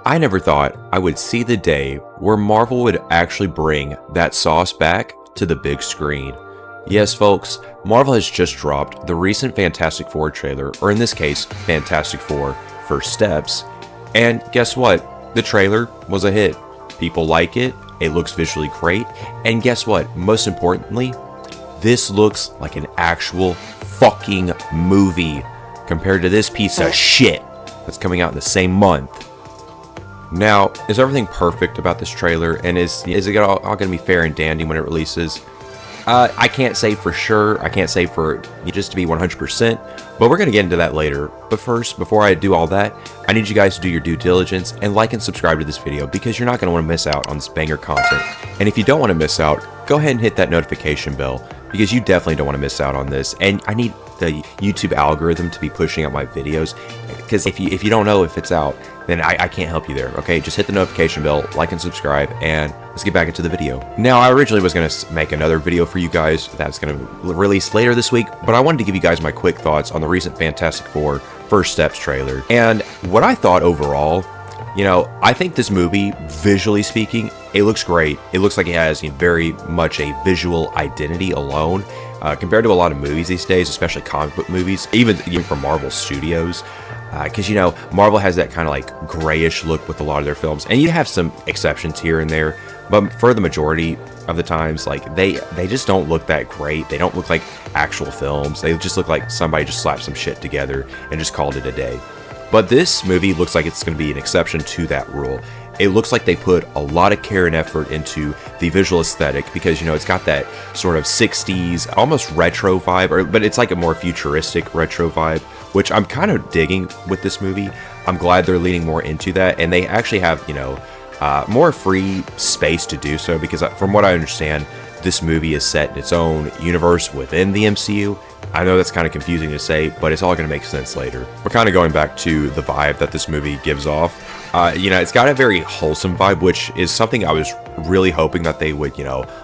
I never thought I would see the day where Marvel would actually bring that sauce back to the big screen. Yes, folks, Marvel has just dropped the recent Fantastic Four trailer, or in this case, Fantastic Four First Steps. And guess what? The trailer was a hit. People like it, it looks visually great, and guess what? Most importantly, this looks like an actual fucking movie compared to this piece of shit that's coming out in the same month. Now, is everything perfect about this trailer, and is it all going to be fair and dandy when it releases? I can't say for sure. I can't say for just to be 100%, but we're going to get into that later. But first, before I do all that, I need you guys to do your due diligence and like and subscribe to this video because you're not going to want to miss out on this banger content. And if you don't want to miss out, go ahead and hit that notification bell because you definitely don't want to miss out on this. And I need the YouTube algorithm to be pushing out my videos because if you don't know if it's out, then I can't help you there. Okay, just hit the notification bell, like and subscribe, and let's get back into the video. Now, I originally was going to make another video for you guys that's going to release later this week, but I wanted to give you guys my quick thoughts on the recent Fantastic Four First Steps trailer. And what I thought overall, I think this movie, visually speaking, it looks great. It looks like it has very much a visual identity alone. Compared to a lot of movies these days, especially comic book movies, even from Marvel Studios, because Marvel has that kind of like grayish look with a lot of their films, and you have some exceptions here and there, but for the majority of the times, like they just don't look that great. They don't look like actual films. They just look like somebody just slapped some shit together and just called it a day. But this movie looks like it's going to be an exception to that rule. It looks like they put a lot of care and effort into the visual aesthetic because, it's got that sort of 60s, almost retro vibe, but it's like a more futuristic retro vibe, which I'm kind of digging with this movie. I'm glad they're leaning more into that, and they actually have, more free space to do so because from what I understand, this movie is set in its own universe within the MCU. I know that's kind of confusing to say, but it's all going to make sense later. But kind of going back to the vibe that this movie gives off, it's got a very wholesome vibe, which is something I was really hoping that they would,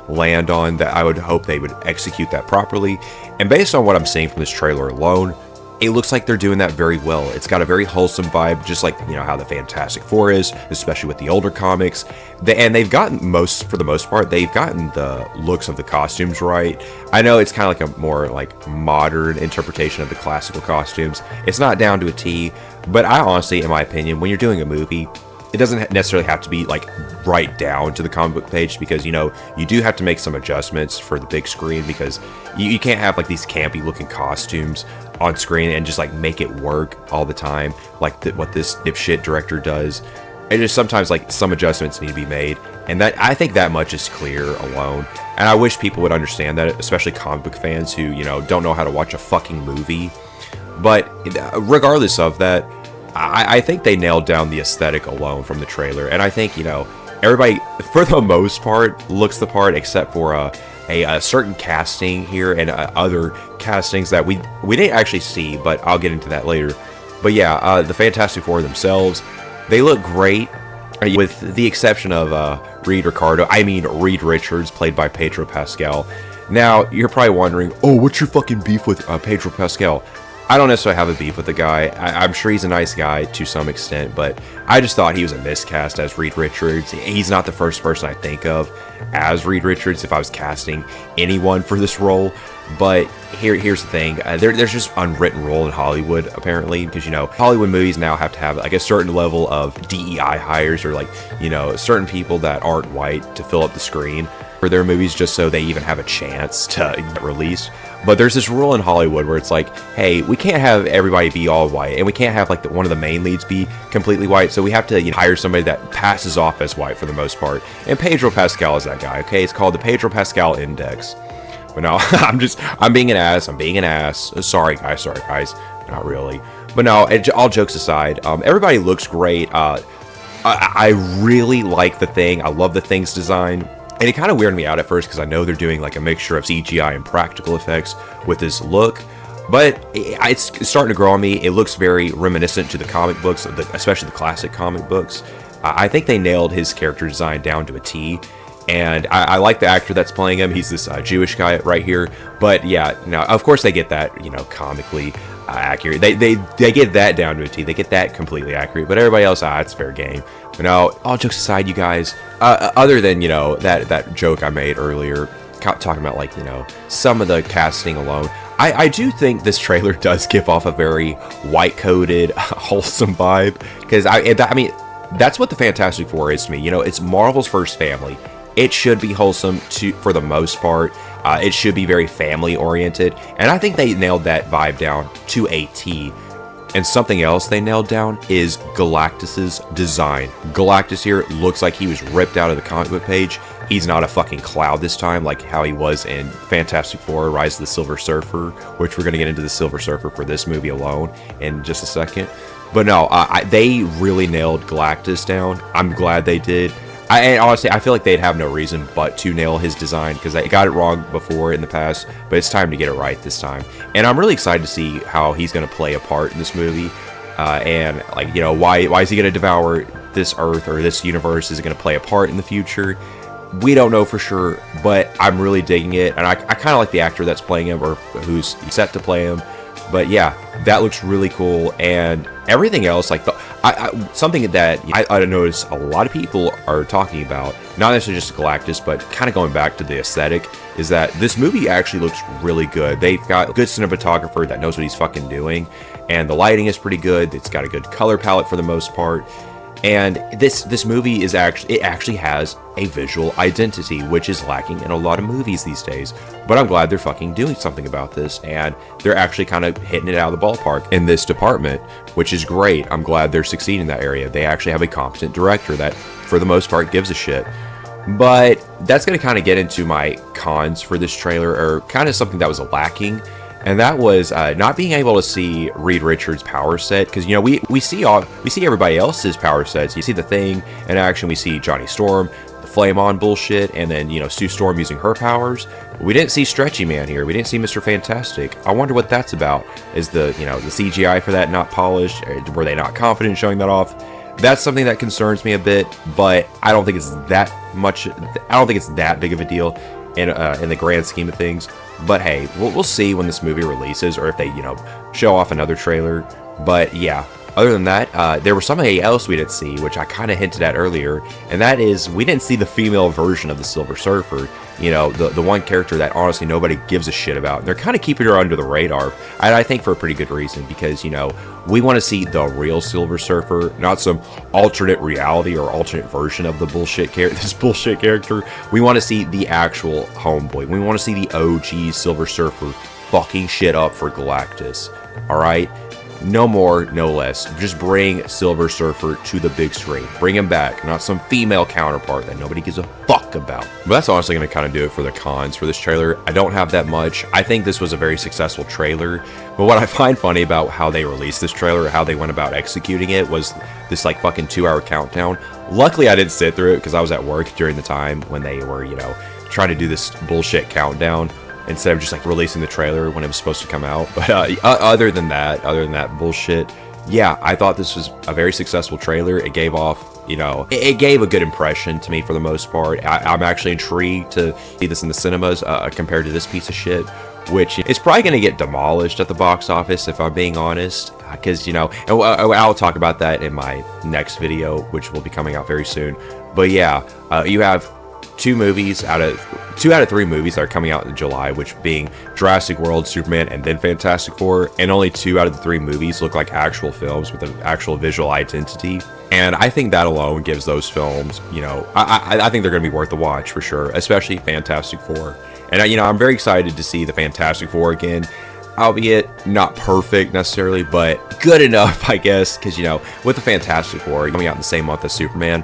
land on, that I would hope they would execute that properly. And based on what I'm seeing from this trailer alone, it looks like they're doing that very well. It's got a very wholesome vibe, just like, how the Fantastic Four is, especially with the older comics. And they've gotten for the most part, they've gotten the looks of the costumes right. I know it's kind of like a more like modern interpretation of the classical costumes. It's not down to a T, but I honestly, in my opinion, when you're doing a movie, it doesn't necessarily have to be like right down to the comic book page because, you do have to make some adjustments for the big screen because you can't have like these campy looking costumes on screen and just like make it work all the time like what this dipshit director does. It just sometimes like some adjustments need to be made, and that I think that much is clear alone. And I wish people would understand that, especially comic book fans who don't know how to watch a fucking movie. But regardless of that, I think they nailed down the aesthetic alone from the trailer, and I think everybody for the most part looks the part except for a certain casting here and other castings that we didn't actually see, but I'll get into that later. But yeah, the Fantastic Four themselves, they look great, with the exception of Reed Richards, played by Pedro Pascal. Now, you're probably wondering, oh, what's your fucking beef with Pedro Pascal? I don't necessarily have a beef with the guy. I'm sure he's a nice guy to some extent, but I just thought he was a miscast as Reed Richards. He's not the first person I think of as Reed Richards if I was casting anyone for this role. But here's the thing. There's just unwritten rule in Hollywood, apparently, because, Hollywood movies now have to have like a certain level of DEI hires or like, certain people that aren't white to fill up the screen for their movies just so they even have a chance to get released. But there's this rule in Hollywood where it's like, hey, we can't have everybody be all white, and we can't have like one of the main leads be completely white, so we have to hire somebody that passes off as white for the most part. And Pedro Pascal is that guy. Okay, it's called the Pedro Pascal Index. But no, I'm being an ass. Sorry guys, not really. But no, all jokes aside, everybody looks great. I really like the Thing. I love the Thing's design. And it kind of weirded me out at first because I know they're doing like a mixture of CGI and practical effects with this look. But it's starting to grow on me. It looks very reminiscent to the comic books, especially the classic comic books. I think they nailed his character design down to a T. And I like the actor that's playing him. He's this Jewish guy right here. But yeah, no, of course they get that, comically. accurate. They get that down to a T. They get that completely accurate. But everybody else, it's fair game. But no, all jokes aside, you guys, other than, you know, that joke I made earlier, talking about, like, you know, some of the casting alone, I do think this trailer does give off a very white-coated, wholesome vibe. Because, I mean, that's what the Fantastic Four is to me. You know, it's Marvel's first family. It should be wholesome for the most part. It should be very family-oriented. And I think they nailed that vibe down to a T. And something else they nailed down is Galactus's design. Galactus here looks like he was ripped out of the comic book page. He's not a fucking cloud this time, like how he was in Fantastic Four: Rise of the Silver Surfer, which we're going to get into the Silver Surfer for this movie alone in just a second. But no, they really nailed Galactus down. I'm glad they did. And honestly, I feel like they'd have no reason but to nail his design, because they got it wrong before in the past, but it's time to get it right this time. And I'm really excited to see how he's going to play a part in this movie. And, like, you know, why is he going to devour this Earth or this universe? Is it going to play a part in the future? We don't know for sure, but I'm really digging it. And I kind of like the actor that's playing him, or who's set to play him. But yeah, that looks really cool. And everything else, like something that I noticed a lot of people are talking about, not necessarily just Galactus, but kind of going back to the aesthetic, is that this movie actually looks really good. They've got a good cinematographer that knows what he's fucking doing, and the lighting is pretty good. It's got a good color palette for the most part. And this movie is actually has a visual identity, which is lacking in a lot of movies these days. But I'm glad they're fucking doing something about this, and they're actually kind of hitting it out of the ballpark in this department, which is great. I'm glad they're succeeding in that area. They actually have a competent director that, for the most part, gives a shit. But that's going to kind of get into my cons for this trailer, or kind of something that was lacking. And that was not being able to see Reed Richards' power set, because, you know, we see everybody else's power sets. You see the Thing in action, we see Johnny Storm, the Flame On bullshit, and then, you know, Sue Storm using her powers. We didn't see Stretchy Man here. We didn't see Mr. Fantastic. I wonder what that's about. Is the CGI for that not polished? Were they not confident showing that off? That's something that concerns me a bit, but I don't think it's that much. I don't think it's that big of a deal in the grand scheme of things. But hey, we'll see when this movie releases, or if they, you know, show off another trailer. But yeah, other than that, there was something else we didn't see, which I kind of hinted at earlier, and that is we didn't see the female version of the Silver Surfer. You know, the one character that honestly nobody gives a shit about. They're kind of keeping her under the radar, and I think for a pretty good reason, because, you know, we want to see the real Silver Surfer, not some alternate reality or alternate version of the this bullshit character. We want to see the actual homeboy. We want to see the OG Silver Surfer fucking shit up for Galactus. All right? No more, no less. Just bring Silver Surfer to the big screen. Bring him back, not some female counterpart that nobody gives a fuck about. But that's honestly going to kind of do it for the cons for this trailer. I don't have that much. I think this was a very successful trailer. But what I find funny about how they released this trailer, how they went about executing it, was this like fucking 2-hour countdown. Luckily, I didn't sit through it because I was at work during the time when they were, you know, trying to do this bullshit countdown, instead of just like releasing the trailer when it was supposed to come out. But other than that bullshit, yeah, I thought this was a very successful trailer. It gave off, you know, it gave a good impression to me for the most part. I'm actually intrigued to see this in the cinemas compared to this piece of shit, which is probably going to get demolished at the box office, if I'm being honest. Because, you know, and I'll talk about that in my next video, which will be coming out very soon. But yeah, you have two out of 3 movies that are coming out in July, which being Jurassic World, Superman, and then Fantastic Four, and only 2 out of the 3 movies look like actual films with an actual visual identity. And I think that alone gives those films, you know, I think they're going to be worth the watch for sure, especially Fantastic Four. And, you know, I'm very excited to see the Fantastic Four again, albeit not perfect necessarily, but good enough, I guess, because, you know, with the Fantastic Four coming out in the same month as Superman,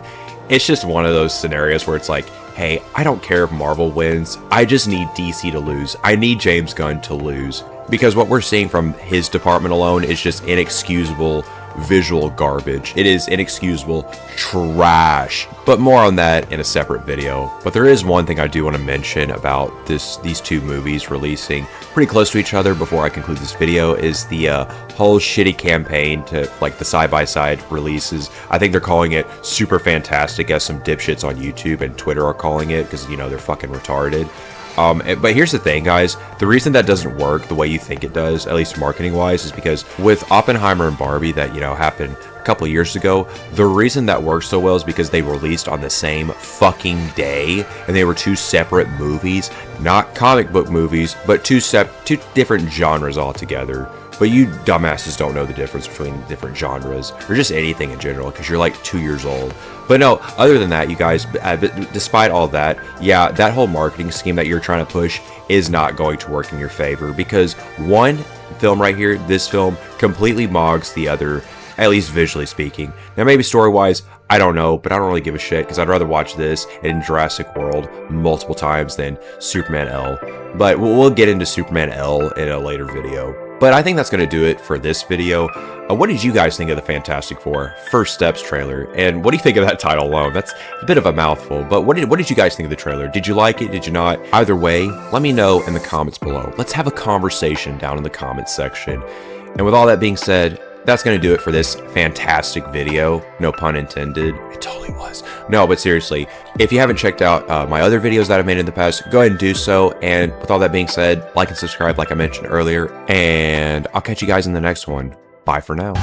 it's just one of those scenarios where it's like, hey, I don't care if Marvel wins. I just need DC to lose. I need James Gunn to lose. Because what we're seeing from his department alone is just inexcusable visual garbage. It is inexcusable trash. But more on that in a separate video. But there is one thing I do want to mention about these 2 movies releasing pretty close to each other before I conclude this video, is the whole shitty campaign to like the side-by-side releases. I think they're calling it Super Fantastic, as some dipshits on YouTube and Twitter are calling it, because, you know, they're fucking retarded. But here's the thing, guys. The reason that doesn't work the way you think it does, at least marketing wise, is because with Oppenheimer and Barbie that, happened a couple of years ago, the reason that works so well is because they released on the same fucking day, and they were two separate movies, not comic book movies, but two different genres altogether. But you dumbasses don't know the difference between different genres or just anything in general because you're like 2 years old. But no, other than that, you guys, despite all that, yeah, that whole marketing scheme that you're trying to push is not going to work in your favor because one film right here, this film, completely mogs the other, at least visually speaking. Now, maybe story-wise, I don't know, but I don't really give a shit because I'd rather watch this in Jurassic World multiple times than Superman L. But we'll get into Superman L in a later video. But I think that's going to do it for this video. What did you guys think of the Fantastic Four First Steps trailer? And what do you think of that title alone? That's a bit of a mouthful, but what did you guys think of the trailer? Did you like it? Did you not? Either way, let me know in the comments below. Let's have a conversation down in the comments section. And with all that being said, that's going to do it for this fantastic video. No pun intended. It totally was. No, but seriously, if you haven't checked out my other videos that I've made in the past, go ahead and do so. And with all that being said, like and subscribe like I mentioned earlier. And I'll catch you guys in the next one. Bye for now.